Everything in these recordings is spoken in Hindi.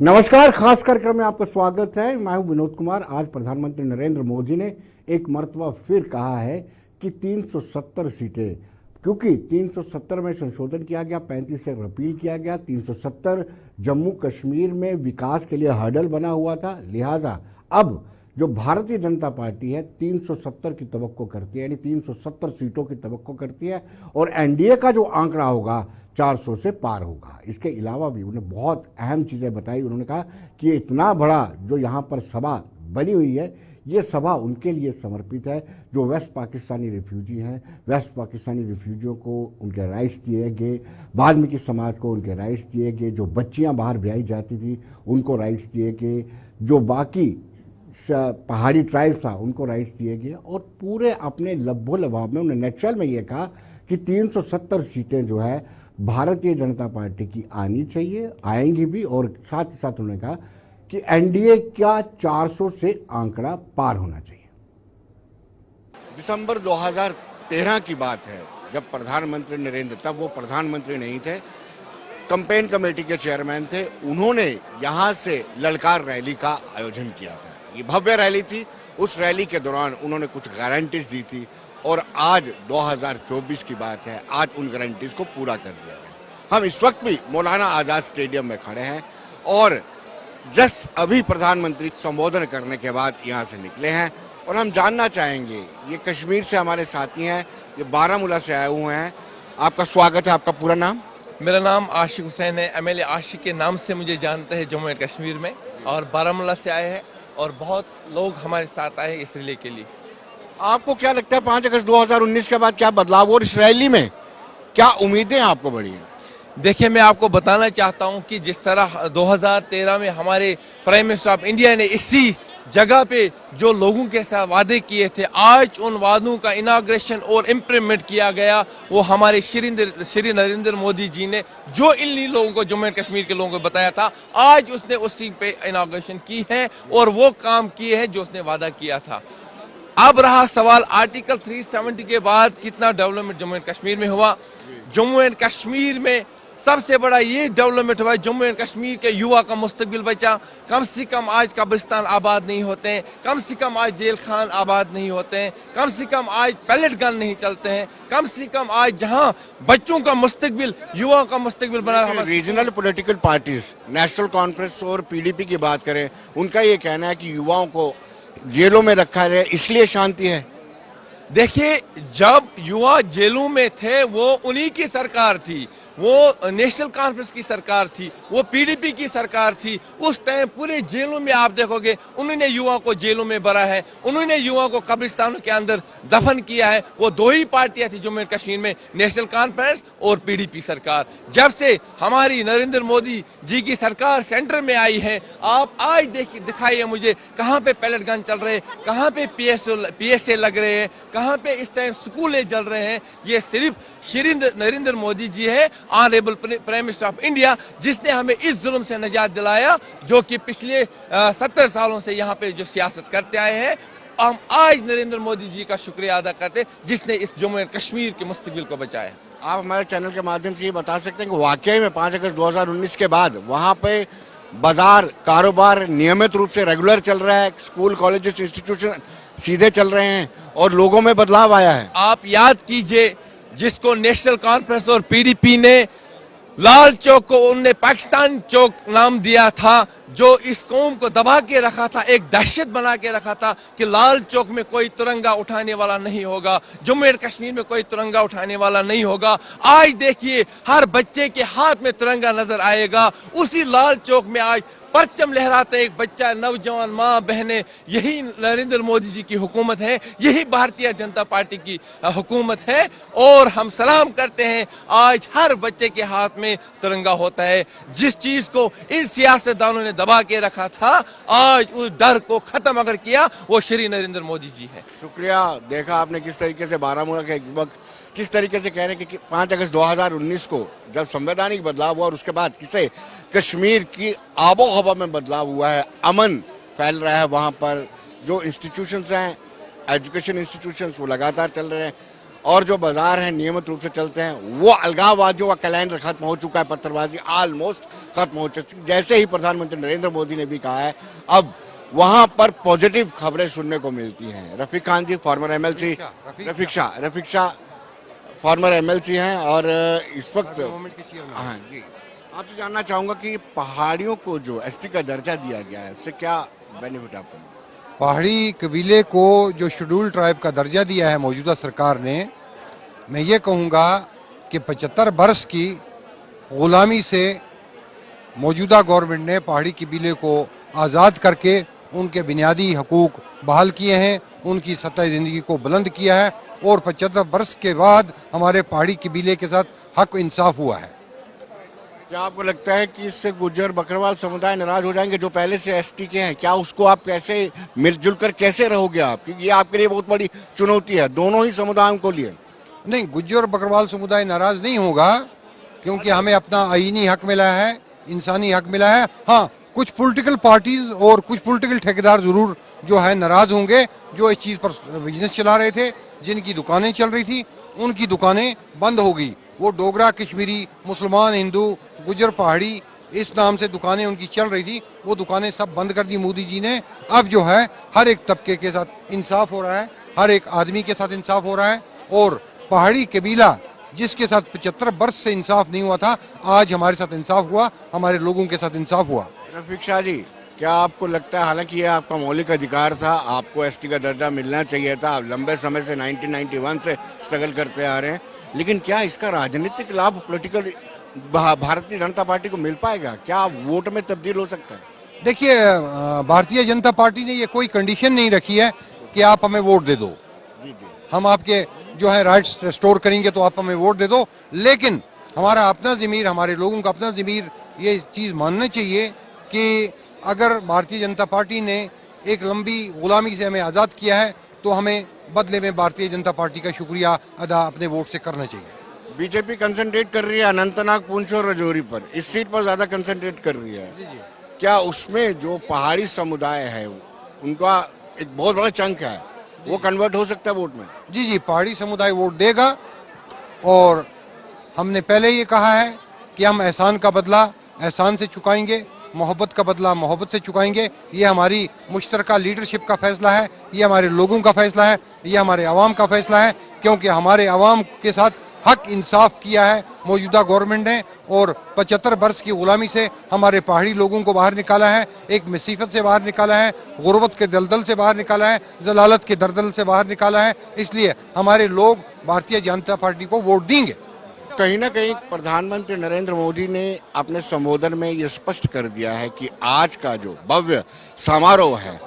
नमस्कार, खास कार्यक्रम में आपका स्वागत है। मैं हूं विनोद कुमार। आज प्रधानमंत्री नरेंद्र मोदी ने एक मर्तबा फिर कहा है कि 370 सीटें, क्योंकि 370 में संशोधन किया गया, 35 से रिपील किया गया, 370 जम्मू कश्मीर में विकास के लिए हर्डल बना हुआ था। लिहाजा अब जो भारतीय जनता पार्टी है 370 की तवक्को करती है, यानी 370 सीटों की तवक्को करती है और एनडीए का जो आंकड़ा होगा 400 से पार होगा। इसके अलावा भी उन्होंने बहुत अहम चीज़ें बताई। उन्होंने कहा कि इतना बड़ा जो यहाँ पर सभा बनी हुई है, ये सभा उनके लिए समर्पित है जो वेस्ट पाकिस्तानी रिफ्यूजी हैं। वेस्ट पाकिस्तानी रिफ्यूजियों को उनके राइट्स दिए गए, वाल्मीकि समाज को उनके राइट्स दिए गए, जो बच्चियाँ बाहर ब्याही जाती थी उनको राइट्स दिए गए, जो बाकी पहाड़ी ट्राइब्स था उनको राइट्स दिए गए। और पूरे अपने लब्बो लबाब में उन्होंने नेचुरल में ये कहा कि 370 सीटें जो है भारतीय जनता पार्टी की आनी चाहिए, आएंगी भी। और साथ ही साथ उन्होंने कहा कि एनडीए का 400 से आंकड़ा पार होना चाहिए। दिसंबर 2013 की बात है, जब प्रधानमंत्री नरेंद्र, तब वो प्रधानमंत्री नहीं थे, कैंपेन कमेटी के चेयरमैन थे, उन्होंने यहाँ से ललकार रैली का आयोजन किया था। ये भव्य रैली थी। उस रैली के दौरान उन्होंने कुछ गारंटीज दी थी और आज 2024 की बात है, आज उन गारंटीज को पूरा कर दिया गया। हम इस वक्त भी मौलाना आज़ाद स्टेडियम में खड़े हैं और जस्ट अभी प्रधानमंत्री संबोधन करने के बाद यहाँ से निकले हैं और हम जानना चाहेंगे, ये कश्मीर से हमारे साथी हैं, ये बारामूला से आए हुए हैं। आपका स्वागत है। आपका पूरा नाम? मेरा नाम आशिक हुसैन है। एमएलए आशिक के नाम से मुझे जानते हैं जम्मू एंड कश्मीर में, और बारामूला से आए हैं और बहुत लोग हमारे साथ आए इस रैली के लिए। आपको क्या लगता है 5 अगस्त 2019 के बाद क्या बदलाव और इस रैली में क्या उम्मीदें आपको बढ़ी हैं? देखिए, मैं आपको बताना चाहता हूं कि जिस तरह 2013 में हमारे प्राइम मिनिस्टर ऑफ इंडिया ने इसी जगह पे जो लोगों के साथ वादे किए थे, आज उन वादों का इनाग्रेशन और इम्प्लीमेंट किया गया। वो हमारे श्री नरेंद्र मोदी जी ने जो इन लोगों को, जम्मू एंड कश्मीर के लोगों को बताया था, आज उसने उसी पे इनाग्रेशन की है और वो काम किए हैं जो उसने वादा किया था। अब रहा सवाल आर्टिकल 370 के बाद कितना डेवलपमेंट जम्मू एंड कश्मीर में हुआ। जम्मू एंड कश्मीर में सबसे बड़ा ये डेवलपमेंट हुआ, जम्मू एंड कश्मीर के युवा का मुस्तकबिल बचा। कम से कम आज कब्रिस्तान आबाद नहीं होते हैं, कम से कम आज जेल खान आबाद नहीं होते हैं, कम से कम आज पैलेट गन नहीं चलते हैं, कम से कम आज जहां बच्चों का मुस्तकबिल, युवाओं का मुस्तकबिल बना। Regional political parties, national conference और पीडीपी की बात करें, उनका ये कहना है कि युवाओं को जेलों में रखा जाए, इसलिए शांति है। देखिए, जब युवा जेलों में थे वो उन्हीं की सरकार थी, वो नेशनल कॉन्फ्रेंस की सरकार थी, वो पीडीपी की सरकार थी। उस टाइम पूरे जेलों में आप देखोगे उन्होंने युवाओं को जेलों में भरा है, उन्होंने युवाओं को कब्रिस्तानों के अंदर दफन किया है। वो दो ही पार्टियां थी जम्मू एंड कश्मीर में, नेशनल कॉन्फ्रेंस और पीडीपी सरकार। जब से हमारी नरेंद्र मोदी जी की सरकार सेंटर में आई है, आप आज दिखाइए मुझे कहाँ पे पैलेट गन चल रहे हैं, कहाँ पे पीएसए लग रहे हैं, कहाँ पे इस टाइम स्कूलें चल रहे हैं। ये सिर्फ श्री नरेंद्र मोदी जी है, honourable prime minister of India, जिसने हमें इस जुल्म से निजात दिलाया जो कि पिछले 70 सालों से यहाँ पे जो सियासत करते आए हैं। हम आज नरेंद्र मोदी जी का शुक्रिया अदा करते जिसने इस जम्मू एंड कश्मीर के मुस्तकबिल को बचाया। आप हमारे चैनल के माध्यम से ये बता सकते हैं कि वाकई में 5 अगस्त 2019 के बाद वहाँ पे बाजार, कारोबार नियमित रूप से रेगुलर चल रहा है, स्कूल, कॉलेजेस, इंस्टीट्यूशन सीधे चल रहे हैं और लोगों में बदलाव आया है? आप याद कीजिए, जिसको नेशनल कॉन्फ्रेंस और पीडीपी ने लाल चौक को उनने पाकिस्तान चौक नाम दिया था, जो इस कौम को दबा के रखा था, एक दहशत बना के रखा था कि लाल चौक में कोई तिरंगा उठाने वाला नहीं होगा, जम्मू एंड कश्मीर में कोई तिरंगा उठाने वाला नहीं होगा। आज देखिए हर बच्चे के हाथ में तिरंगा नजर आएगा। उसी लाल चौक में आज परचम लहराते एक बच्चा, नौजवान, माँ, बहनें। यही नरेंद्र मोदी जी की हुकूमत है, यही भारतीय जनता पार्टी की हुकूमत है और हम सलाम करते हैं आज हर बच्चे के हाथ में तिरंगा होता है। जिस चीज को इन सियासतदानों ने दबा के रखा था, आज उस डर को खत्म अगर किया वो श्री नरेंद्र मोदी जी है। शुक्रिया। देखा आपने किस तरीके से बारामूला के युवक किस तरीके से कह रहे हैं कि 5 अगस्त 2019 को जब संवैधानिक बदलाव हुआ और उसके बाद किसे कश्मीर की आबो हवा में बदलाव हुआ है, अमन फैल रहा है वहाँ पर, जो इंस्टीट्यूशंस हैं, एजुकेशन इंस्टीट्यूशंस वो लगातार चल रहे हैं। और जो बाजार हैं नियमित रूप से चलते हैं, वो अलगाववादियों का कैलेंडर खत्म हो चुका है, पत्थरबाजी ऑलमोस्ट खत्म हो चुकी। जैसे ही प्रधानमंत्री नरेंद्र मोदी ने भी कहा है, अब वहां पर पॉजिटिव खबरें सुनने को मिलती हैं। Rafiq Khan ji former MLC, Rafiq Shah former MLC हैं और इस वक्त हाँ जी, आपसे जानना चाहूंगा कि पहाड़ियों को जो एसटी का दर्जा दिया गया है उससे क्या बेनिफिट आपको? पहाड़ी कबीले को जो शेड्यूल ट्राइब का दर्जा दिया है मौजूदा सरकार ने, मैं ये कहूँगा कि 75 बरस की ग़ुलामी से मौजूदा गवर्नमेंट ने पहाड़ी कबीले को आज़ाद करके उनके बुनियादी हकूक़ बहाल किए हैं, उनकी सतह ज़िंदगी को बुलंद किया है और 75 बरस के बाद हमारे पहाड़ी कबीले के साथ हक इंसाफ हुआ है। क्या आपको लगता है कि इससे गुज्जर बकरवाल समुदाय नाराज हो जाएंगे जो पहले से एसटी के हैं? क्या उसको आप कैसे मिलजुल कर कैसे रहोगे आप, क्योंकि ये आपके लिए बहुत बड़ी चुनौती है दोनों ही समुदायों को लिए? नहीं, गुज्जर और बकरवाल समुदाय नाराज नहीं होगा, क्योंकि हमें अपना आईनी हक मिला है, इंसानी हक मिला है। हाँ, कुछ पॉलिटिकल पार्टीज और कुछ पॉलिटिकल ठेकेदार जरूर जो है नाराज होंगे, जो इस चीज़ पर बिजनेस चला रहे थे, जिनकी दुकानें चल रही थी उनकी दुकानें बंद हो गई। वो डोगरा, कश्मीरी, मुसलमान, हिंदू, गुज्जर, पहाड़ी इस नाम से दुकानें उनकी चल रही थी, वो दुकानें सब बंद कर दी मोदी जी ने। अब जो है हर एक तबके के साथ इंसाफ हो रहा है, हर एक आदमी के साथ इंसाफ हो रहा है और पहाड़ी कबीला जिसके साथ 75 बरस से इंसाफ नहीं हुआ था, आज हमारे साथ इंसाफ हुआ, हमारे लोगों के साथ इंसाफ हुआ। रफीक शाह जी, क्या आपको लगता है, हालांकि ये आपका मौलिक अधिकार था, आपको एसटी का दर्जा मिलना चाहिए था, आप लंबे समय से 1991 से स्ट्रगल करते आ रहे हैं, लेकिन क्या इसका राजनीतिक लाभ पॉलिटिकल भारतीय जनता पार्टी को मिल पाएगा? क्या वोट में तब्दील हो सकता है? देखिए, भारतीय जनता पार्टी ने ये कोई कंडीशन नहीं रखी है कि आप हमें वोट दे दो, हम आपके जो है राइट्स रिस्टोर करेंगे तो आप हमें वोट दे दो। लेकिन हमारा अपना ज़मीर, हमारे लोगों का अपना ज़मीर ये चीज़ मानना चाहिए कि अगर भारतीय जनता पार्टी ने एक लंबी गुलामी से हमें आज़ाद किया है तो हमें बदले में भारतीय जनता पार्टी का शुक्रिया अदा अपने वोट से करना चाहिए। बीजेपी कंसंट्रेट कर रही है अनंतनाग, पुंछ और राजौरी पर, इस सीट पर ज्यादा कंसंट्रेट कर रही है। क्या उसमें जो पहाड़ी समुदाय है उनका एक बहुत बड़ा चंक है, वो कन्वर्ट हो सकता है वोट में? जी, पहाड़ी समुदाय वोट देगा और हमने पहले ये कहा है कि हम एहसान का बदला एहसान से चुकाएंगे, मोहब्बत का बदला मोहब्बत से चुकाएंगे। ये हमारी मुश्तरका लीडरशिप का फैसला है, ये हमारे लोगों का फैसला है, ये हमारे अवाम का फैसला है, क्योंकि हमारे अवाम के साथ हक इंसाफ किया है मौजूदा गवर्नमेंट ने और 75 बरस की गुलामी से हमारे पहाड़ी लोगों को बाहर निकाला है, एक मुसीबत से बाहर निकाला है, गुर्बत के दलदल से बाहर निकाला है, जलालत के दलदल से बाहर निकाला है। इसलिए हमारे लोग भारतीय जनता पार्टी को वोट देंगे। कहीं ना कहीं प्रधानमंत्री नरेंद्र मोदी ने अपने संबोधन में ये स्पष्ट कर दिया है कि आज का जो भव्य समारोह है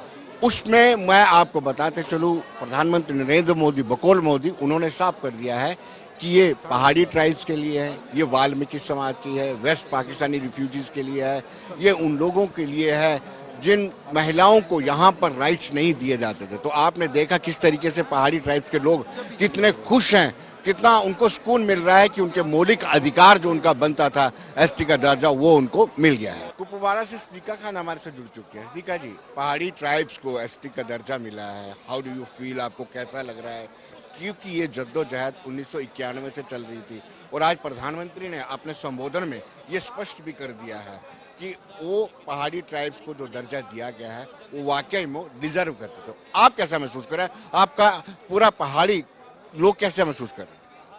उसमें मैं आपको बताते चलूं, प्रधानमंत्री नरेंद्र मोदी बकौल मोदी उन्होंने साफ कर दिया है कि ये पहाड़ी ट्राइब्स के लिए है, ये वाल्मीकि समाज की है, वेस्ट पाकिस्तानी रिफ्यूजीज के लिए है, ये उन लोगों के लिए है जिन महिलाओं को यहाँ पर राइट्स नहीं दिए जाते थे। तो आपने देखा किस तरीके से पहाड़ी ट्राइब्स के लोग कितने खुश हैं, कितना उनको सुकून मिल रहा है कि उनके मौलिक अधिकार जो उनका बनता था एसटी का दर्जा वो उनको मिल गया है। कुपवाड़ा से सिद्दीका खान हमारे साथ जुड़ चुके हैं। सिद्दीका जी, पहाड़ी ट्राइब्स को एसटी का दर्जा मिला है, हाउ डू यू फील, आपको कैसा लग रहा है? क्योंकि ये जद्दोजहद 1991 से चल रही थी और आज प्रधानमंत्री ने अपने संबोधन में ये स्पष्ट भी कर दिया है कि वो पहाड़ी ट्राइब्स को जो दर्जा दिया गया है वो वाकई में डिजर्व करते। तो आप कैसा महसूस कर रहे हैं, आपका पूरा पहाड़ी लोग कैसे महसूस कर रहे हैं?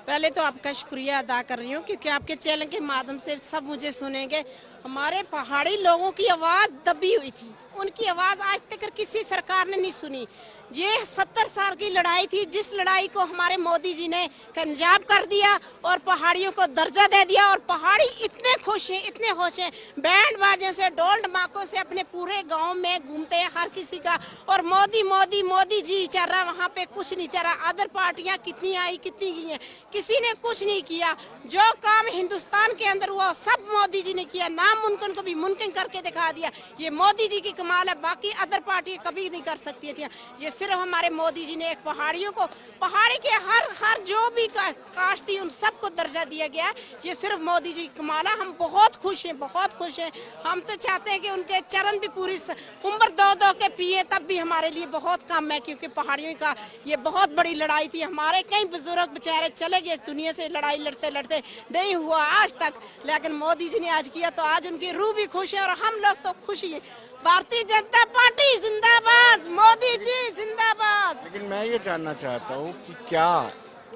पहले तो आपका शुक्रिया अदा कर रही हूँ क्योंकि आपके चैनल के माध्यम से सब मुझे सुनेंगे। हमारे पहाड़ी लोगों की आवाज़ दबी हुई थी, उनकी आवाज़ आज तक किसी सरकार ने नहीं सुनी। ये 70 साल की लड़ाई थी, जिस लड़ाई को हमारे मोदी जी ने कामयाब कर दिया और पहाड़ियों को दर्जा दे दिया और पहाड़ी इतने खुश हैं, इतने खुश हैं, बैंड बाजों से ढोल ढमाकों से अपने पूरे गांव में घूमते हैं हर किसी का। और मोदी मोदी मोदी जी चल रहा, वहाँ पे कुछ नहीं चल रहा। अदर पार्टियाँ कितनी आई कितनी गई हैं, किसी ने कुछ नहीं किया। जो काम हिंदुस्तान के अंदर हुआ सब मोदी जी ने किया। नामुमकिन को भी मुमकिन करके दिखा दिया। ये मोदी जी की कमाल है, बाकी अदर पार्टी कभी नहीं कर सकती थी। ये सिर्फ हमारे मोदी जी ने एक पहाड़ियों को, पहाड़ी के हर जो भी कास्ट थी उन सबको दर्जा दिया गया। ये सिर्फ मोदी जी की कमाल है। हम बहुत खुश हैं, बहुत खुश हैं। हम तो चाहते हैं कि उनके चरण भी पूरी उम्र दो के पिए तब भी हमारे लिए बहुत कम है, क्योंकि पहाड़ियों का ये बहुत बड़ी लड़ाई थी। हमारे कई बुजुर्ग बेचारे चले गए इस दुनिया से, लड़ाई लड़ते लड़ते नहीं हुआ आज तक, लेकिन मोदी जी ने आज किया तो आज उनकी रूह भी खुश है और हम लोग तो खुश ही हैं। भारतीय जनता पार्टी जिंदाबाद, मोदी जी जिंदाबाद। लेकिन मैं ये जानना चाहता हूँ कि क्या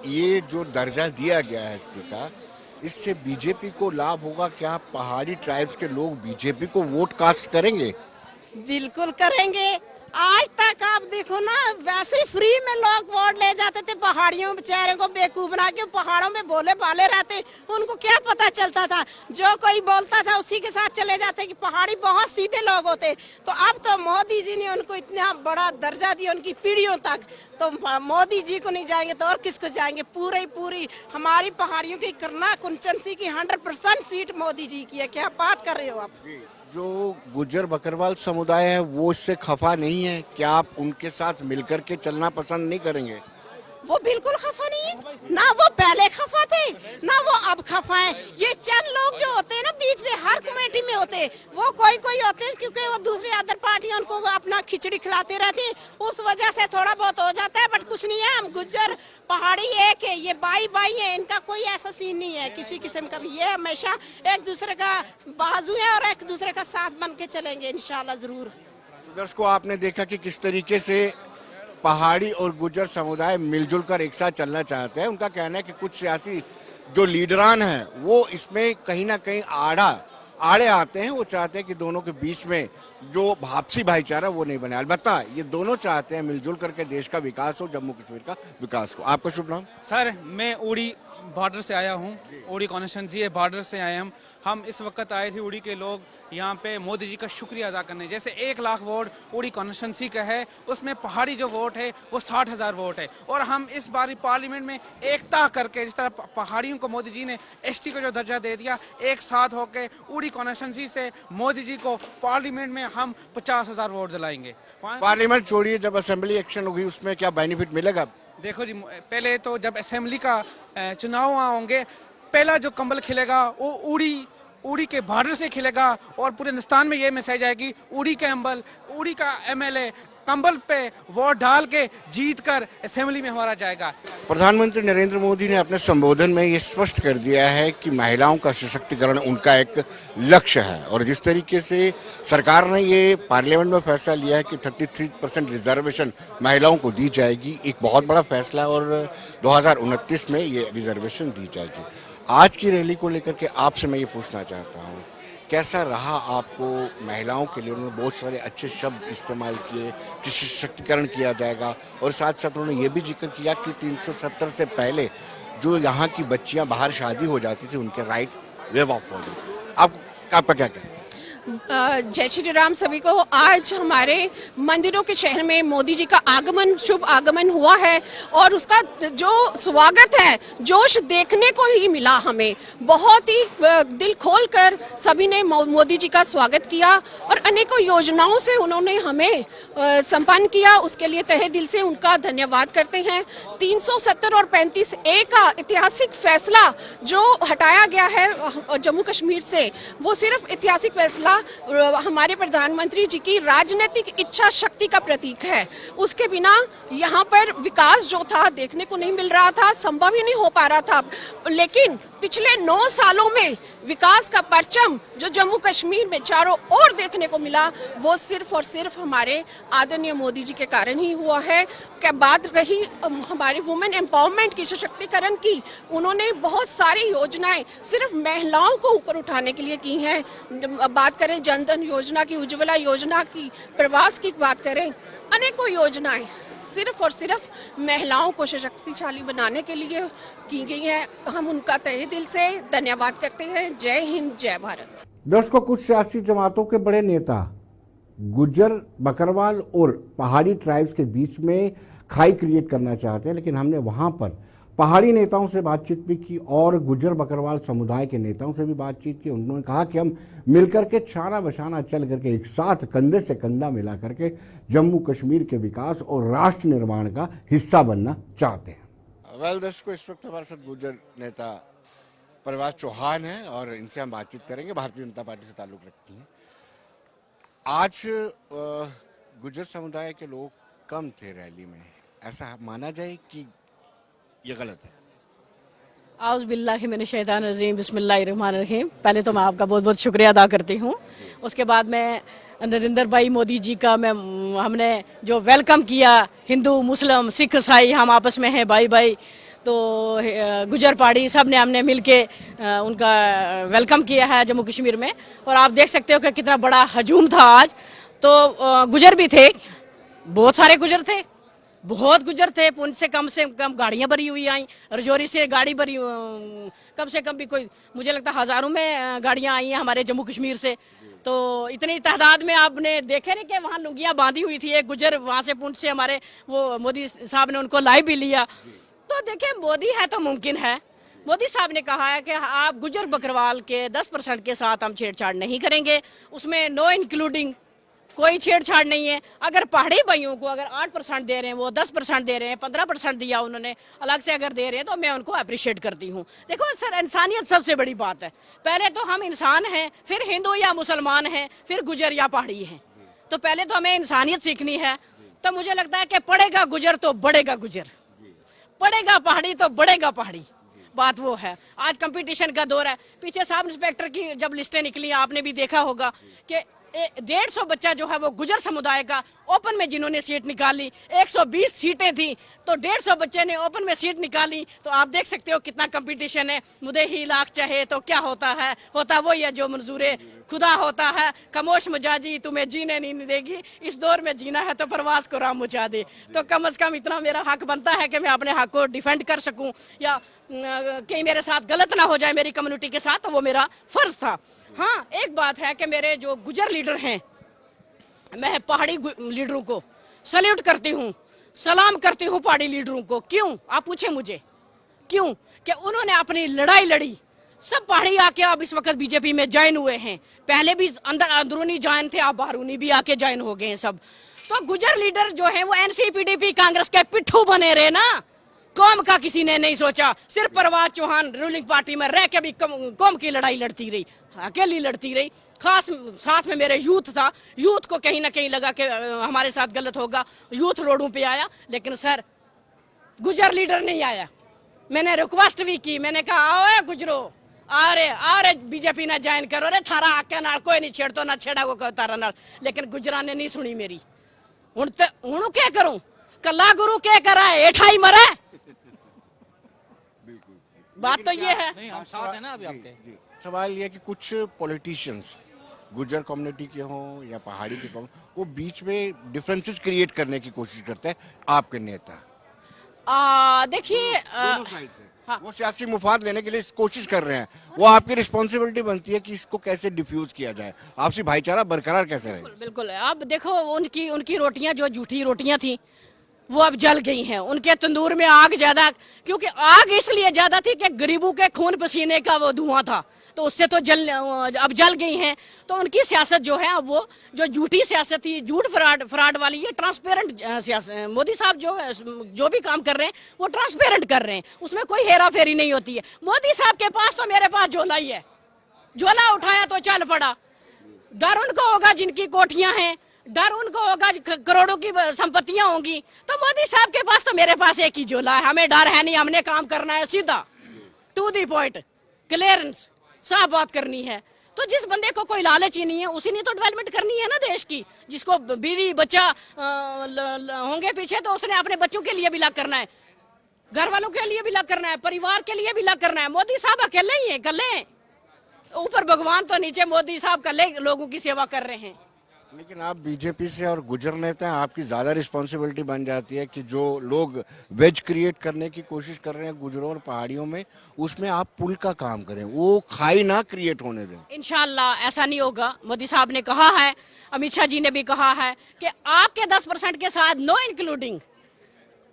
ये जो दर्जा दिया गया है एसपी का, इससे बीजेपी को लाभ होगा? क्या पहाड़ी ट्राइब्स के लोग बीजेपी को वोट कास्ट करेंगे? बिल्कुल करेंगे। आज तक आप देखो ना, वैसे ही फ्री में लोग वोट ले जाते थे पहाड़ियों बेचारे को बेवकूफ बना के। पहाड़ों में भोले भाले रहते, उनको क्या पता चलता था, जो कोई बोलता था उसी के साथ चले जाते कि पहाड़ी बहुत सीधे लोग होते। तो अब तो मोदी जी ने उनको इतना बड़ा दर्जा दिया उनकी पीढ़ियों तक, तो मोदी जी को नहीं जाएंगे तो और किसको जाएंगे? पूरी हमारी पहाड़ियों की करना कंस्टिट्यूंसी की 100% सीट मोदी जी की है। क्या बात कर रहे हो आप? जो गुज्जर बकरवाल समुदाय है वो इससे खफा नहीं है? क्या आप उनके साथ मिलकर के चलना पसंद नहीं करेंगे? वो बिल्कुल खफा नहीं है ना, वो पहले खफा थे ना वो अब खफा है। ये चंद लोग जो होते हैं ना बीच में, हर कमेटी में होते हैं, वो कोई होते हैं क्योंकि वो दूसरी अदर पार्टियां उनको अपना खिचड़ी खिलाते रहती हैं, उस वजह से थोड़ा बहुत हो जाता है, बट कुछ नहीं है। हम गुज्जर पहाड़ी एक है, ये बाई है, इनका कोई ऐसा सीन नहीं है किसी किस्म का भी। ये हमेशा एक दूसरे का बाजू है और एक दूसरे का साथ बन के चलेंगे इंशाल्लाह जरूर। दर्शकों, आपने देखा कि किस तरीके से पहाड़ी और गुज्जर समुदाय मिलजुल कर एक साथ चलना चाहते हैं। उनका कहना है कि कुछ सियासी जो लीडरान हैं वो इसमें कहीं ना कहीं आड़े आते हैं। वो चाहते हैं कि दोनों के बीच में जो आपसी भाईचारा वो नहीं बने। अलबत्ता ये दोनों चाहते हैं मिलजुल करके देश का विकास हो, जम्मू कश्मीर का विकास हो। आपका शुभ नाम? सर, मैं उड़ी बॉर्डर से आया हूँ, उड़ी कॉन्स्टिट्यूंसी बॉर्डर से आए हम इस वक्त आए थे उड़ी के लोग यहाँ पे मोदी जी का शुक्रिया अदा करने। जैसे 1 लाख वोट उड़ी कॉन्स्टिट्यूंसी का है, उसमें पहाड़ी जो वोट है वो 60,000 वोट है, और हम इस बारी पार्लियामेंट में एकता करके, जिस तरह पहाड़ियों को मोदी जी ने एसटी का जो दर्जा दे दिया, एक साथ होकर उड़ी कॉन्स्टिट्यूंसी से मोदी जी को पार्लियामेंट में हम 50,000 वोट दिलाएंगे। पार्लियामेंट छोड़िए, जब असेंबली एक्शन होगी उसमें क्या बेनिफिट मिलेगा? देखो जी, पहले तो जब असेंबली का चुनाव होंगे, पहला जो कंबल खिलेगा वो उड़ी के बॉर्डर से खिलेगा, और पूरे हिंदुस्तान में ये मैसेज आएगी, उड़ी के अंबल, उड़ी का एमएलए कंबल पे वोट डाल के जीत कर असेंबली में हमारा जाएगा। प्रधानमंत्री नरेंद्र मोदी ने अपने संबोधन में ये स्पष्ट कर दिया है कि महिलाओं का सशक्तिकरण उनका एक लक्ष्य है, और जिस तरीके से सरकार ने ये पार्लियामेंट में फैसला लिया है कि 33% रिजर्वेशन महिलाओं को दी जाएगी, एक बहुत बड़ा फैसला है, और 2029 में ये रिजर्वेशन दी जाएगी। आज की रैली को लेकर के आपसे मैं ये पूछना चाहता हूँ, कैसा रहा आपको? महिलाओं के लिए उन्होंने बहुत सारे अच्छे शब्द इस्तेमाल किए कि सशक्तिकरण किया जाएगा, और साथ साथ उन्होंने ये भी जिक्र किया कि 370 से पहले जो यहाँ की बच्चियाँ बाहर शादी हो जाती थी उनके राइट वेव ऑफ हो गए। आपका क्या कहना? जय श्री राम सभी को। आज हमारे मंदिरों के शहर में मोदी जी का आगमन, शुभ आगमन हुआ है, और उसका जो स्वागत है, जोश देखने को ही मिला हमें। बहुत ही दिल खोल कर सभी ने मोदी जी का स्वागत किया, और अनेकों योजनाओं से उन्होंने हमें संपन्न किया, उसके लिए तहे दिल से उनका धन्यवाद करते हैं। 370 और 35A का ऐतिहासिक फैसला जो हटाया गया है जम्मू कश्मीर से, वो सिर्फ ऐतिहासिक फैसला हमारे प्रधानमंत्री जी की राजनीतिक इच्छा शक्ति का प्रतीक है। उसके बिना यहाँ पर विकास जो था देखने को नहीं मिल रहा था, संभव ही नहीं हो पा रहा था। लेकिन पिछले 9 सालों में विकास का परचम जो जम्मू कश्मीर में चारों ओर देखने को मिला, वो सिर्फ और सिर्फ हमारे आदरणीय मोदी जी के कारण ही हुआ है। क्या बात रही हमारे वुमेन एम्पावरमेंट की, सशक्तिकरण की, उन्होंने बहुत सारी योजनाएं सिर्फ महिलाओं को ऊपर उठाने के लिए की हैं। बात करें जनधन योजना की, उज्ज्वला योजना की, प्रवास की बात करें, अनेकों योजनाएं सिर्फ और सिर्फ महिलाओं को शक्तिशाली बनाने के लिए की गई है। हम उनका तहे दिल से धन्यवाद करते हैं। जय हिंद, जय भारत। दर्शकों, कुछ सियासी जमातों के बड़े नेता गुज्जर, बकरवाल और पहाड़ी ट्राइब्स के बीच में खाई क्रिएट करना चाहते हैं, लेकिन हमने वहां पर पहाड़ी नेताओं से बातचीत भी की और गुज्जर बकरवाल समुदाय के नेताओं से भी बातचीत की। उन्होंने कहा कि हम मिलकर के छाना बशाना चल करके एक साथ कंधे से कंधा मिला करके जम्मू कश्मीर के विकास और राष्ट्र निर्माण का हिस्सा बनना चाहते हैं। वेल दर्शकों, इस वक्त हमारे साथ गुज्जर नेता प्रभास चौहान है और इनसे हम बातचीत करेंगे। भारतीय जनता पार्टी से ताल्लुक रखती हैं। आज गुज्जर समुदाय के लोग कम थे रैली में, ऐसा माना जाए कि ये गलत है? आउज़ बिल्लाहि मिनश शैतानिर रजीम, बिस्मिल्लाहिर रहमानिर रहीम। पहले तो मैं आपका बहुत बहुत शुक्रिया अदा करती हूँ। उसके बाद मैं नरेंद्र भाई मोदी जी का हमने जो वेलकम किया, हिंदू मुस्लिम सिख ईसाई हम आपस में हैं भाई भाई, तो गुजर पहाड़ी सब ने हमने मिलके उनका वेलकम किया है जम्मू कश्मीर में। और आप देख सकते हो कि कितना बड़ा हजूम था आज। तो गुजर भी थे, बहुत सारे गुजर थे, बहुत गुजर थे। पुंछ से कम गाड़ियां भरी हुई आई, रजौरी से गाड़ी भरी, कम से कम भी कोई मुझे लगता है हजारों में गाड़ियां आई हैं हमारे जम्मू कश्मीर से। तो इतनी तादाद में आपने देखे नहीं कि वहाँ लुंगियां बांधी हुई थी। एक गुजर वहाँ से पुंछ से हमारे वो मोदी साहब ने उनको लाइव भी लिया। तो देखिए, मोदी है तो मुमकिन है। मोदी साहब ने कहा है कि आप गुजर बकरवाल के 10% के साथ हम छेड़छाड़ नहीं करेंगे, उसमें नो इंक्लूडिंग कोई छेड़छाड़ नहीं है। अगर पहाड़ी भाइयों को अगर 8% दे रहे हैं, वो 10% दे रहे हैं, 15% दिया उन्होंने अलग से अगर दे रहे हैं, तो मैं उनको अप्रिशिएट करती हूँ। देखो सर, इंसानियत सबसे बड़ी बात है। पहले तो हम इंसान हैं, फिर हिंदू या मुसलमान हैं, फिर गुजर या पहाड़ी हैं। तो पहले तो हमें इंसानियत सीखनी है। तो मुझे लगता है कि पढ़ेगा गुजर तो बढ़ेगा गुजर, पढ़ेगा पहाड़ी तो बढ़ेगा पहाड़ी। बात वो है। आज कंपटीशन का दौर है। पीछे सब इंस्पेक्टर की जब लिस्टें निकली, आपने भी देखा होगा कि 150 बच्चा जो है वो गुजर समुदाय का ओपन में जिन्होंने सीट निकाली, 120 सीटें थी, तो 150 बच्चे ने ओपन में सीट निकाली। तो आप देख सकते हो कितना कंपटीशन है। मुझे ही लाख चाहे तो क्या होता है, होता वही है जो मंजूरे खुदा होता है। खामोश मजाजी तुम्हें जीने नहीं देगी, इस दौर में जीना है तो परवाज को राम मचा दे। तो कम से कम इतना मेरा हक बनता है कि मैं अपने हक को डिफेंड कर सकूं, या कहीं मेरे साथ गलत ना हो जाए मेरी कम्युनिटी के साथ, तो वो मेरा फर्ज था। हाँ, एक बात है कि मेरे जो गुजर लीडर हैं, मैं पहाड़ी लीडरों को सल्यूट करती हूँ, सलाम करती हूँ पहाड़ी लीडरों को। क्यों, आप पूछे मुझे क्यों? कि उन्होंने अपनी लड़ाई लड़ी। सब पहाड़ी आके अब इस वक्त बीजेपी में ज्वाइन हुए हैं। पहले भी अंदरूनी ज्वाइन थे, अब बाहरूनी भी आके ज्वाइन हो गए हैं सब। तो गुजर लीडर जो है वो एनसीपीडीपी कांग्रेस के पिट्ठू बने रहे ना। कौम का किसी ने नहीं सोचा। सिर्फ प्रभास चौहान रूलिंग पार्टी में रह के भी कौम की लड़ाई लड़ती रही, अकेली लड़ती रही। खास साथ में मेरे यूथ था। यूथ को कहीं ना कहीं लगा कि हमारे साथ गलत होगा, यूथ रोडों पे आया। लेकिन सर, गुजर लीडर नहीं आया। मैंने रिक्वेस्ट भी की, मैंने कहा आओ गुजरो, आ रहे बीजेपी ना ज्वाइन करो रे, थारा आके नाल कोई नहीं छेड़तो ना छेड़ा को तारा नाल। लेकिन गुजरा ने नहीं सुनी मेरी। हुण क्या करूं, कला गुरु क्या करा है, एठाई मरा। बात तो ये है। नहीं, हम साथ हैं ना अभी आपके। सवाल ये है कि कुछ पॉलिटिशियंस गुज्जर कम्युनिटी के हों या पहाड़ी के हों, वो बीच में डिफरेंसेस क्रिएट करने की कोशिश करते हैं। आपके नेता देखिए, दोनों साइड से हाँ। वो सियासी मुफाद लेने के लिए कोशिश कर रहे हैं। वो आपकी रिस्पॉन्सिबिलिटी बनती है कि इसको कैसे डिफ्यूज किया जाए, आपसी भाईचारा बरकरार कैसे रहे। बिल्कुल। अब देखो, उनकी रोटियां जो झूठी रोटियां थी वो अब जल गई हैं। उनके तंदूर में आग ज्यादा, क्योंकि आग इसलिए ज्यादा थी कि गरीबों के खून पसीने का वो धुआं था, तो उससे तो अब जल गई हैं। तो उनकी सियासत जो है, अब वो जो झूठी सियासत थी, झूठ फ्रॉड वाली, ये ट्रांसपेरेंट सियासत। मोदी साहब जो भी काम कर रहे हैं वो ट्रांसपेरेंट कर रहे हैं, उसमें कोई हेरा फेरी नहीं होती है। मोदी साहब के पास तो मेरे पास झोला ही है, झोला उठाया तो चल पड़ा। डर उनको होगा जिनकी कोठियां हैं, डर उनको होगा करोड़ों की संपत्तियां होंगी। तो मोदी साहब के पास तो मेरे पास एक ही झोला है। हमें डर है नहीं, हमने काम करना है सीधा, टू दी पॉइंट, क्लियरेंस, साफ बात करनी है। तो जिस बंदे को कोई लालच ही नहीं है, उसी ने तो डेवलपमेंट करनी है ना देश की। जिसको बीवी बच्चा होंगे पीछे, तो उसने अपने बच्चों के लिए भी लग करना है, घर वालों के लिए भी लग करना है, परिवार के लिए भी लग करना है। मोदी साहब अकेले ही है, अकेले। ऊपर भगवान तो नीचे मोदी साहब अकेले लोगों की सेवा कर रहे हैं। लेकिन आप बीजेपी से और गुजर नेता हैं, आपकी ज्यादा रिस्पॉन्सिबिलिटी बन जाती है कि जो लोग वेज क्रिएट करने की कोशिश कर रहे हैं गुजरों और पहाड़ियों में, उसमें आप पुल का काम करें, वो खाई ना क्रिएट होने दें। इंशाल्लाह ऐसा नहीं होगा। मोदी साहब ने कहा है, अमित शाह जी ने भी कहा है कि आपके 10% के साथ नो इंक्लूडिंग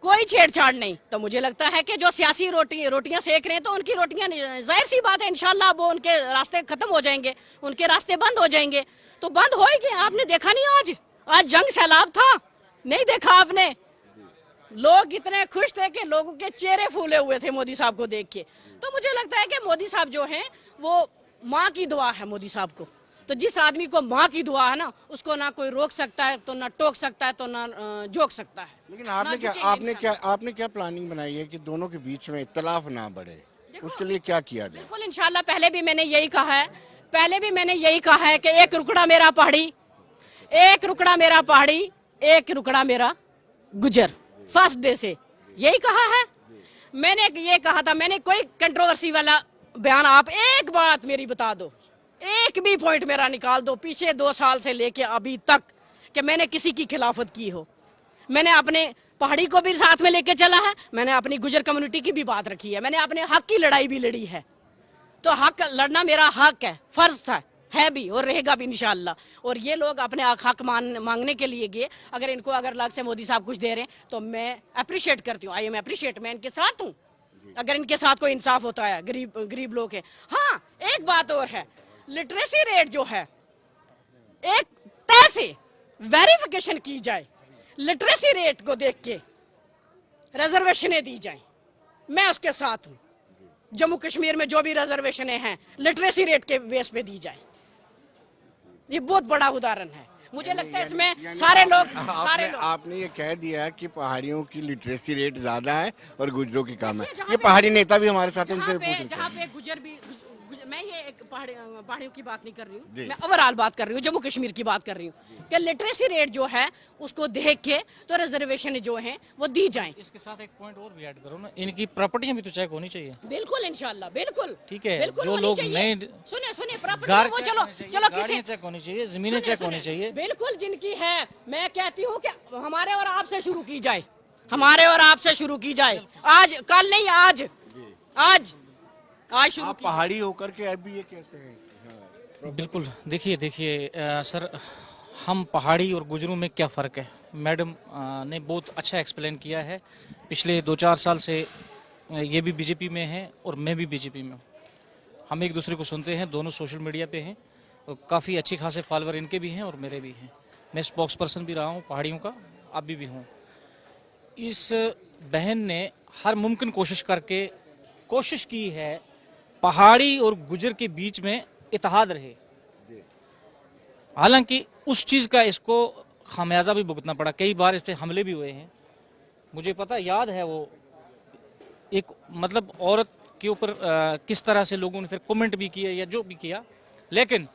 कोई छेड़छाड़ नहीं। तो मुझे लगता है कि जो सियासी रोटियां सेक रहे हैं तो उनकी रोटियां, जाहिर सी बात है, इंशाल्लाह वो उनके रास्ते खत्म हो जाएंगे, उनके रास्ते बंद हो जाएंगे। तो बंद हो ही गए। आपने देखा नहीं आज जंग सैलाब था, नहीं देखा आपने? लोग इतने खुश थे कि लोगों के चेहरे फूले हुए थे मोदी साहब को देख के। तो मुझे लगता है कि मोदी साहब जो हैं वो माँ की दुआ है मोदी साहब को। तो जिस आदमी को माँ की दुआ है ना, उसको ना कोई रोक सकता है, तो ना टोक सकता है, तो ना जोक सकता है। लेकिन आपने क्या प्लानिंग बनाई है कि दोनों के बीच में इख्तलाफ ना बढ़े? उसके लिए क्या किया जाए? बिल्कुल इंशाल्लाह। पहले भी मैंने यही कहा है कि एक रुकड़ा मेरा पहाड़ी, एक रुकड़ा मेरा पहाड़ी, एक रुकड़ा मेरा गुजर। फर्स्ट डे से यही कहा है मैंने। ये कहा था मैंने, कोई कंट्रोवर्सी वाला बयान, आप एक बात मेरी बता दो, एक भी पॉइंट मेरा निकाल दो पीछे 2 साल से लेके अभी तक कि मैंने किसी की खिलाफत की हो। मैंने अपने पहाड़ी को भी साथ में लेके चला है, मैंने अपनी गुजर कम्युनिटी की भी बात रखी है, मैंने अपने हक की लड़ाई भी लड़ी है। तो हक लड़ना मेरा हक फर्ज था, है भी और रहेगा भी इंशाल्लाह। और ये लोग अपने हक मांगने के लिए गए। अगर इनको अलग से मोदी साहब कुछ दे रहे हैं तो मैं अप्रिशिएट करती हूँ, आई एम अप्रिशिएट, मैं इनके साथ हूँ अगर इनके साथ कोई इंसाफ होता है। गरीब लोग है। हाँ, एक बात और है, लिटरेसी रेट जो है एक तय से वेरिफिकेशन की जाए, लिटरेसी रेट को देख के रिजर्वेशनें दी जाए, मैं उसके साथ हूं। जम्मू कश्मीर में जो भी रिजर्वेशनें हैं लिटरेसी रेट के बेस पे दी जाए। ये बहुत बड़ा उदाहरण है। मुझे लगता है इसमें सारे लोग आपने ये कह दिया कि पहाड़ियों की लिटरेसी रेट ज्यादा है और गुजरों की कम है। ये पहाड़ी नेता भी हमारे साथ इनसे पूछ, जहाँ पे गुजर भी, मैं ये एक पहाड़ियों की बात नहीं कर रही हूँ, मैं ओवरऑल बात कर रही हूँ, जम्मू कश्मीर की बात कर रही हूँ कि लिटरेसी रेट जो है उसको देख के तो रिजर्वेशन जो है वो दी जाए। इसके साथ एक पॉइंट और भी ऐड करो ना, इनकी प्रॉपर्टियां भी तो चेक होनी चाहिए। बिल्कुल इंशाल्लाह, बिल्कुल ठीक है। जो लोग नए सुने प्रॉपर्टी, चलो किसी चेक होनी चाहिए, जमीनें चेक होनी चाहिए, बिल्कुल जिनकी है। मैं कहती हूँ कि हमारे और आपसे शुरू की जाए, हमारे और आपसे शुरू की जाए। आज कल नहीं, आज शुरू। पहाड़ी होकर के अब भी ये कहते हैं। बिल्कुल। देखिए सर, हम पहाड़ी और गुजरों में क्या फ़र्क है, मैडम ने बहुत अच्छा एक्सप्लेन किया है। पिछले 2-4 साल से ये भी बीजेपी में है और मैं भी बीजेपी में हूँ। हम एक दूसरे को सुनते हैं, दोनों सोशल मीडिया पे हैं, काफ़ी अच्छी खासे फॉलोअर इनके भी हैं और मेरे भी हैं। मैं स्पोक्स पर्सन भी रहा हूँ पहाड़ियों का, अभी भी हूँ। इस बहन ने हर मुमकिन कोशिश की है पहाड़ी और गुजर के बीच में इत्तेहाद रहे। हालांकि उस चीज़ का इसको खामियाजा भी भुगतना पड़ा, कई बार इस पे हमले भी हुए हैं। मुझे पता याद है, वो एक मतलब औरत के ऊपर किस तरह से लोगों ने फिर कमेंट भी किया या जो भी किया, लेकिन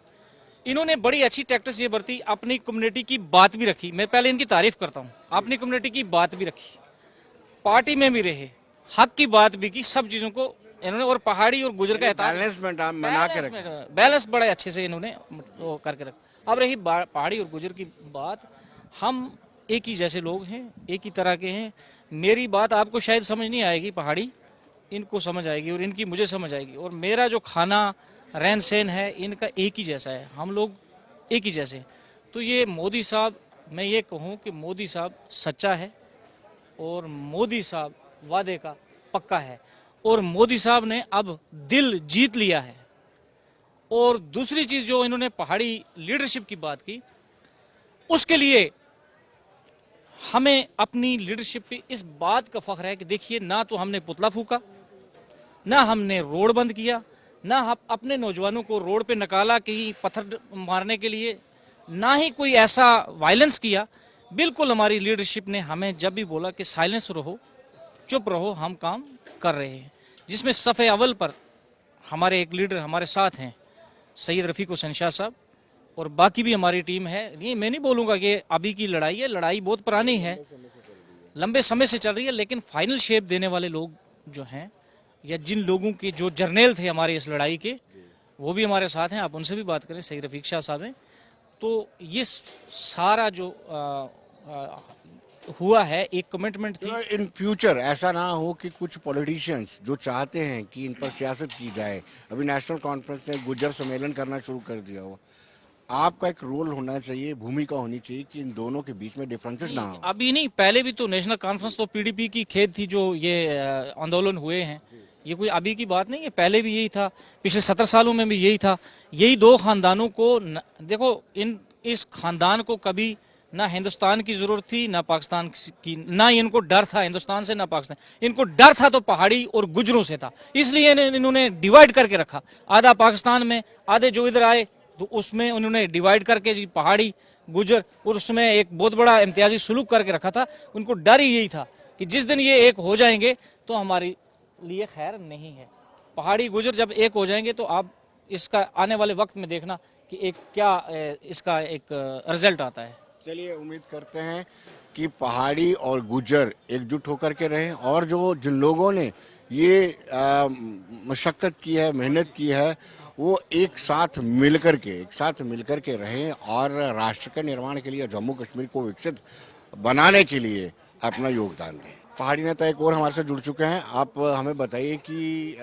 इन्होंने बड़ी अच्छी टैक्टिस ये बरती, अपनी कम्युनिटी की बात भी रखी। मैं पहले इनकी तारीफ करता हूँ, अपनी कम्युनिटी की बात भी रखी, पार्टी में भी रहे, हक की बात भी की, सब चीज़ों को इन्होंने। और पहाड़ी और गुजर का बैलेंस बड़े अच्छे से इन्होंने वो करके रखा। अब रही पहाड़ी और गुजर की बात, हम एक ही जैसे लोग हैं, एक ही तरह के हैं। मेरी बात आपको शायद समझ नहीं आएगी, पहाड़ी इनको समझ आएगी और इनकी मुझे समझ आएगी। और मेरा जो खाना रहन सहन है इनका एक ही जैसा है, हम लोग एक ही जैसे हैं। तो ये मोदी साहब, मैं ये कहूँ कि मोदी साहब सच्चा है और मोदी साहब वादे का पक्का है और मोदी साहब ने अब दिल जीत लिया है। और दूसरी चीज जो इन्होंने पहाड़ी लीडरशिप की बात की, उसके लिए हमें अपनी लीडरशिप पे इस बात का फख्र है कि देखिए, ना तो हमने पुतला फूका, ना हमने रोड बंद किया, ना हम अपने नौजवानों को रोड पे निकाला कहीं पत्थर मारने के लिए, ना ही कोई ऐसा वायलेंस किया। बिल्कुल हमारी लीडरशिप ने हमें जब भी बोला कि साइलेंस रहो, चुप रहो, हम काम कर रहे हैं। जिसमें सफ़े अव्वल पर हमारे एक लीडर हमारे साथ हैं, सैयद रफ़ीक हुसैन शाह साहब, और बाकी भी हमारी टीम है। ये मैं नहीं बोलूँगा कि अभी की लड़ाई है, लड़ाई बहुत पुरानी है, लंबे समय से चल रही है, लेकिन फाइनल शेप देने वाले लोग जो हैं, या जिन लोगों के जो जर्नैल थे हमारे इस लड़ाई के, वो भी हमारे साथ हैं। आप उनसे भी बात करें, सैयद रफ़ीक शाह साहब हैं। तो ये सारा जो हुआ है एक कमिटमेंट थी। इन फ्यूचर ऐसा ना हो कि कुछ पॉलिटिशियंस जो चाहते हैं कि इन पर सियासत की जाए, अभी नेशनल कॉन्फ्रेंस ने गुजर सम्मेलन करना शुरू कर दिया हुआ, आपका एक रोल होना चाहिए, भूमिका होनी चाहिए कि इन दोनों के बीच में डिफरेंसेस ना हो। अभी नहीं, पहले भी तो नेशनल कॉन्फ्रेंस तो पीडीपी की खेद थी जो ये आंदोलन हुए हैं। ये कोई अभी की बात नहीं है, पहले भी यही था, पिछले 17 सालों में भी यही था। यही दो खानदानों को देखो, इस खानदान को कभी ना हिंदुस्तान की जरूरत थी ना पाकिस्तान की, ना इनको डर था हिंदुस्तान से ना पाकिस्तान। इनको डर था तो पहाड़ी और गुजरों से था, इसलिए इन्होंने डिवाइड करके रखा। आधा पाकिस्तान में, आधे जो इधर आए तो उसमें उन्होंने डिवाइड करके जी पहाड़ी गुजर, और उसमें एक बहुत बड़ा इम्तियाजी सुलूक करके रखा था। उनको डर ही यही था कि जिस दिन ये एक हो जाएंगे तो हमारे लिए खैर नहीं है। पहाड़ी गुजर जब एक हो जाएंगे तो आप इसका आने वाले वक्त में देखना कि एक क्या इसका एक रिजल्ट आता है। चलिए, उम्मीद करते हैं कि पहाड़ी और गुजर एकजुट होकर के रहें, और जिन लोगों ने ये मशक्कत की है, मेहनत की है, वो एक साथ मिलकर के रहें और राष्ट्र के निर्माण के लिए, जम्मू कश्मीर को विकसित बनाने के लिए अपना योगदान दें। पहाड़ी नेता एक और हमारे साथ जुड़ चुके हैं। आप हमें बताइए कि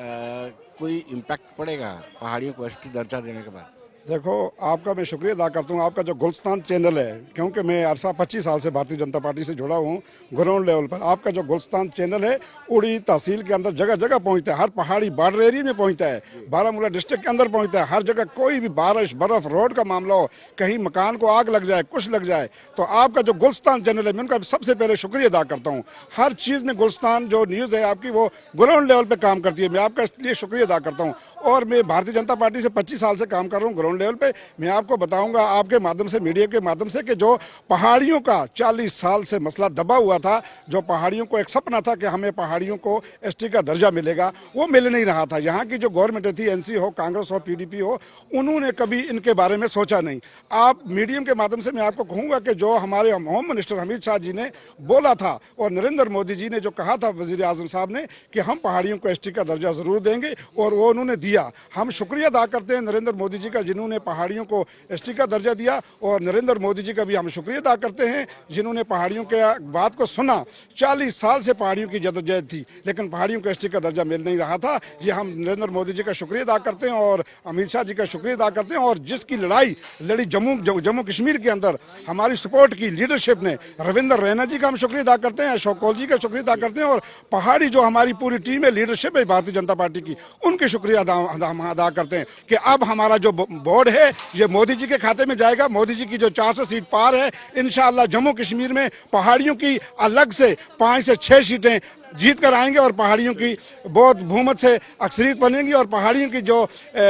कोई इम्पैक्ट पड़ेगा पहाड़ियों को एसटी दर्जा देने के बाद? देखो, आपका मैं शुक्रिया अदा करता हूँ। आपका जो गुलस्तान चैनल है, क्योंकि मैं अरसा 25 साल से भारतीय जनता पार्टी से जुड़ा हूँ ग्राउंड लेवल पर, आपका जो गुलस्तान चैनल है उड़ी तहसील के अंदर जगह जगह पहुँचता है, हर पहाड़ी बॉर्डर एरिया में पहुँचता है, बारामूला डिस्ट्रिक्ट के अंदर पहुँचता है। हर जगह कोई भी बारिश, बर्फ, रोड का मामला हो, कहीं मकान को आग लग जाए, कुछ लग जाए, तो आपका जो गुलस्तान चैनल है, मैं उनका सबसे पहले शुक्रिया अदा करता हूँ। हर चीज़ में गुलस्तान जो न्यूज़ है आपकी, वो ग्राउंड लेवल पर काम करती है। मैं आपका इसलिए शुक्रिया अदा करता हूँ। और मैं भारतीय जनता पार्टी से 25 साल से काम कर रहा हूँ ग्राउंड लेवल पे। मैं आपको बताऊंगा आपके माध्यम से, मीडिया के माध्यम से, कि जो पहाड़ियों का 40 साल से मसला दबा हुआ था, जो पहाड़ियों को एक सपना था कि हमें पहाड़ियों को एसटी का दर्जा मिलेगा, वो मिल नहीं रहा था। यहाँ की जो गवर्नमेंट थी, एनसी हो, कांग्रेस हो, पीडीपी हो, उन्होंने कभी इनके बारे में सोचा नहीं। आप मीडियम के माध्यम से मैं आपको कहूँगा कि जो हमारे होम मिनिस्टर अमित शाह जी ने बोला था और नरेंद्र मोदी जी ने जो कहा था वजीर आजम साहब ने कि हम पहाड़ियों को एसटी का दर्जा ज़रूर देंगे, और वो उन्होंने दिया। हम शुक्रिया अदा करते हैं नरेंद्र मोदी जी का, जिन्होंने पहाड़ियों को एसटी का दर्जा दिया, और नरेंद्र मोदी जी का भी हम शुक्रिया अदा करते हैं जिन्होंने पहाड़ियों के बात को सुना। 40 साल से पहाड़ियों की जद्दोजहद थी, लेकिन पहाड़ियों को एसटी का दर्जा मिल नहीं रहा था। ये हम नरेंद्र मोदी जी का शुक्रिया अदा करते हैं और अमित शाह जी का शुक्रिया अदा करते हैं। और जिसकी लड़ाई लड़ी जम्मू कश्मीर के अंदर हमारी सपोर्ट की लीडरशिप ने, रविंद्र रैना जी का हम शुक्रिया अदा करते हैं, अशोक कौल जी का शुक्रिया अदा करते हैं, और पहाड़ी जो हमारी पूरी टीम है, लीडरशिप है भारतीय जनता पार्टी की, उनके शुक्रिया अदा करते हैं कि अब हमारा जो बोर्ड है ये मोदी जी के खाते में जाएगा। मोदी जी की जो 400 सीट पार है, इंशाअल्लाह जम्मू कश्मीर में पहाड़ियों की अलग से 5 से 6 सीटें जीत कर आएंगे, और पहाड़ियों की बहुत बहुमत से अक्सरियत बनेगी, और पहाड़ियों की जो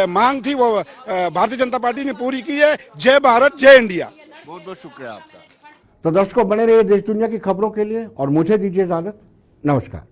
मांग थी वो भारतीय जनता पार्टी ने पूरी की है। जय भारत, जय इंडिया। बहुत बहुत शुक्रिया आपका। तो दर्शकों, बने रहिए देश दुनिया की खबरों के लिए और मुझे दीजिए इजाजत। नमस्कार।